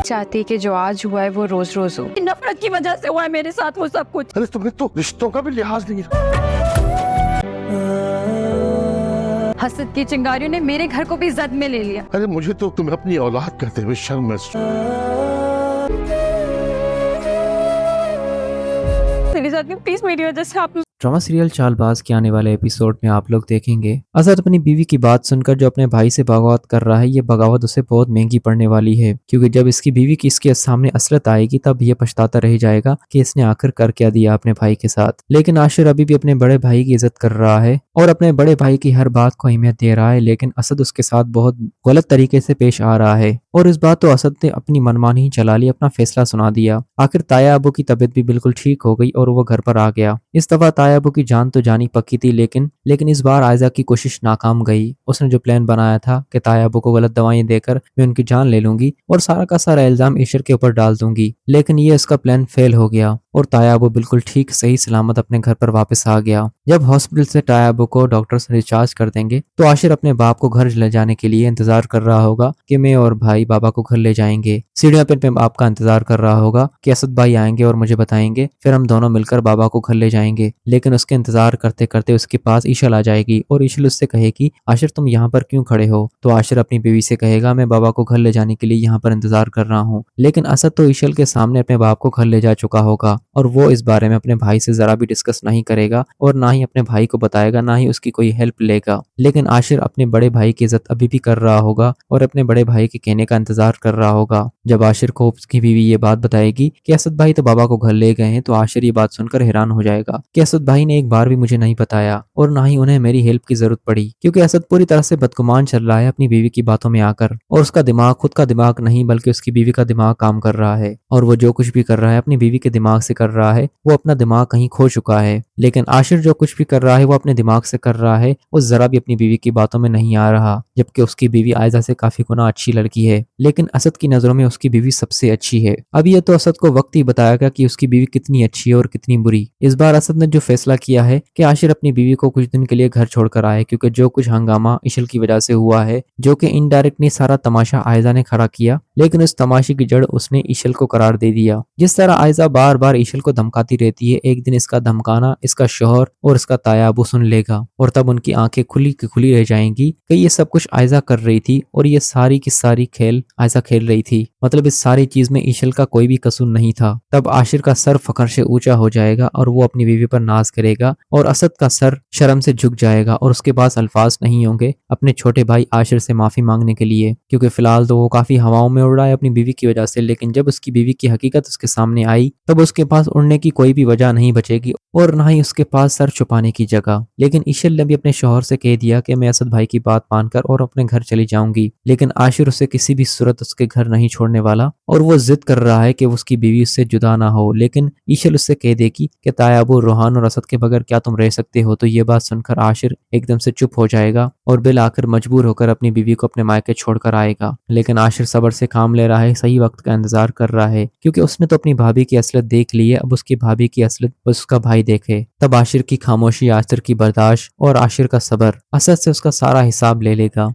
चाहती कि जो आज हुआ है वो रोज रोज हो। नफरत की वजह से हुआ है मेरे साथ वो सब कुछ। अरे तुम्हें तो रिश्तों का भी लिहाज नहीं है। हसद की चिंगारियों ने मेरे घर को भी जद में ले लिया। अरे मुझे तो तुम्हें अपनी औलाद कहते हुए शर्म महसूस। मेरे साथ में प्लीज मेरी वजह से आप ड्रामा सीरियल चालबाज के आने वाले एपिसोड में आप लोग देखेंगे असद अपनी बीवी की बात सुनकर जो अपने भाई से बगावत कर रहा है, ये बगावत उसे बहुत महंगी पड़ने वाली है, क्योंकि जब इसकी बीवी की इसके सामने असलियत आएगी तब ये पछताता रह जाएगा कि इसने आखिर कर क्या दिया अपने भाई के साथ। लेकिन आशिर अभी भी अपने बड़े भाई की इज्जत कर रहा है और अपने बड़े भाई की हर बात को अहमियत दे रहा है, लेकिन असद उसके साथ बहुत गलत तरीके से पेश आ रहा है। और इस बात तो असद ने अपनी मनमानी ही चला ली, अपना फैसला सुना दिया। आखिर ताया अबू की तबीयत भी बिल्कुल ठीक हो गई और वो घर पर आ गया। इस दफा ताया अबू की जान तो जानी पक्की थी, लेकिन इस बार आयजा की कोशिश नाकाम गई। उसने जो प्लान बनाया था कि ताया अबू को गलत दवाएं देकर मैं उनकी जान ले लूंगी और सारा का सारा इल्जाम ईशर के ऊपर डाल दूंगी, लेकिन ये इसका प्लान फेल हो गया और ताया अबू बिल्कुल ठीक सही सलामत अपने घर पर वापस आ गया। जब हॉस्पिटल से ताया अबू को डॉक्टर्स डिस्चार्ज कर देंगे तो आशिर अपने बाप को घर ले जाने के लिए इंतजार कर रहा होगा कि मैं और भाई बाबा को घर ले जाएंगे। सीढ़ियों पर बाप का इंतजार कर रहा होगा कि असद भाई आएंगे और मुझे बताएंगे, फिर हम दोनों मिलकर बाबा को घर ले जाएंगे। लेकिन उसके इंतजार करते करते उसके पास ईशल आ जाएगी और ईशल उससे कहेगी, आशिर तुम यहाँ पर क्यों खड़े हो? तो आशिर अपनी बीवी से कहेगा, मैं बाबा को घर ले जाने के लिए यहाँ पर इंतजार कर रहा हूँ। लेकिन असद तो ईशल के सामने अपने बाप को घर ले जा चुका होगा और वो इस बारे में अपने भाई से जरा भी डिस्कस नहीं करेगा और ना ही अपने भाई को बताएगा, ना ही उसकी कोई हेल्प लेगा। लेकिन आशिर अपने बड़े भाई की इज्जत अभी भी कर रहा होगा और अपने बड़े भाई के कहने का इंतजार कर रहा होगा। जब आशिर को उसकी बीवी ये बात बताएगी कि असद भाई तो बाबा को घर ले गए हैं, तो आशिर ये बात सुनकर हैरान हो जाएगा कि असद भाई ने एक बार भी मुझे नहीं बताया और ना ही उन्हें मेरी हेल्प की जरूरत पड़ी, क्योंकि असद पूरी तरह से बदगुमान चल रहा है अपनी बीवी की बातों में आकर और उसका दिमाग खुद का दिमाग नहीं बल्कि उसकी बीवी का दिमाग काम कर रहा है और वो जो कुछ भी कर रहा है अपनी बीवी के दिमाग से कर रहा है। वो अपना दिमाग कहीं खो चुका है। लेकिन आशिर जो कुछ भी कर रहा है वो अपने दिमाग से कर रहा है, वो जरा भी अपनी बीवी की बातों में नहीं आ रहा, जबकि उसकी बीवी आयजा से काफी गुना अच्छी लड़की है। लेकिन असद की नजरों में उसकी बीवी सबसे अच्छी है। अब ये तो असद को वक्त ही बताएगा कि उसकी बीवी कितनी अच्छी है और कितनी बुरी। इस बार असद ने जो फैसला किया है कि आशिर अपनी बीवी को कुछ दिन के लिए घर छोड़कर आए, क्योंकि जो कुछ हंगामा ईशल की वजह से हुआ है, जो कि इनडायरेक्टली सारा तमाशा आयजा ने खड़ा किया, लेकिन उस तमाशे की जड़ उसने ईशल को करार दे दिया। जिस तरह आयजा बार बार ईशल को धमकाती रहती है, एक दिन इसका धमकाना इसका शौहर और इसका ताया अबू सुन लेगा और तब उनकी आंखें खुली की खुली रह जाएंगी कि ये सब कुछ आयजा कर रही थी और ये सारी की सारी खेल आयजा खेल रही थी। मतलब इस सारी चीज में ईशल का कोई भी कसूर नहीं था। तब आशिर का सर फखर से ऊंचा हो जाएगा और वो अपनी बीवी पर नाज करेगा और असद का सर शर्म से झुक जाएगा और उसके पास अल्फाज नहीं होंगे अपने छोटे भाई आशिर से माफी मांगने के लिए, क्योंकि फिलहाल तो वो काफी हवाओं में उड़ रहा है अपनी बीवी की वजह से। लेकिन जब उसकी बीवी की हकीकत उसके सामने आई तब उसके पास उड़ने की कोई भी वजह नहीं बचेगी और ना ही उसके पास सर छुपाने की जगह। लेकिन ईशल ने भी अपने शौहर से कह दिया कि मैं असद भाई की बात मानकर और अपने घर चली जाऊंगी, लेकिन आशिर उसे किसी भी सूरत उसके घर नहीं छोड़ने वाला और वो जिद कर रहा है कि उसकी बीवी उससे जुदा ना हो। लेकिन ईशल उससे कह देगी कि ताया अबू, रोहान और असद के बगैर क्या तुम रह सकते हो? तो ये बात सुनकर आशिर एकदम से चुप हो जाएगा और बिल आकर मजबूर होकर अपनी बीवी को अपने मायके छोड़कर आएगा। लेकिन आशिर सब्र से काम ले रहा है, सही वक्त का इंतजार कर रहा है, क्योंकि उसने तो अपनी भाभी की असलियत देख ली है। अब उसकी भाभी की असलियत उसका भाई देखे। तब आशिर की खामोशी, आशिर की बर्दाश्त और आशिर का सब्र असद से उसका सारा हिसाब ले लेगा।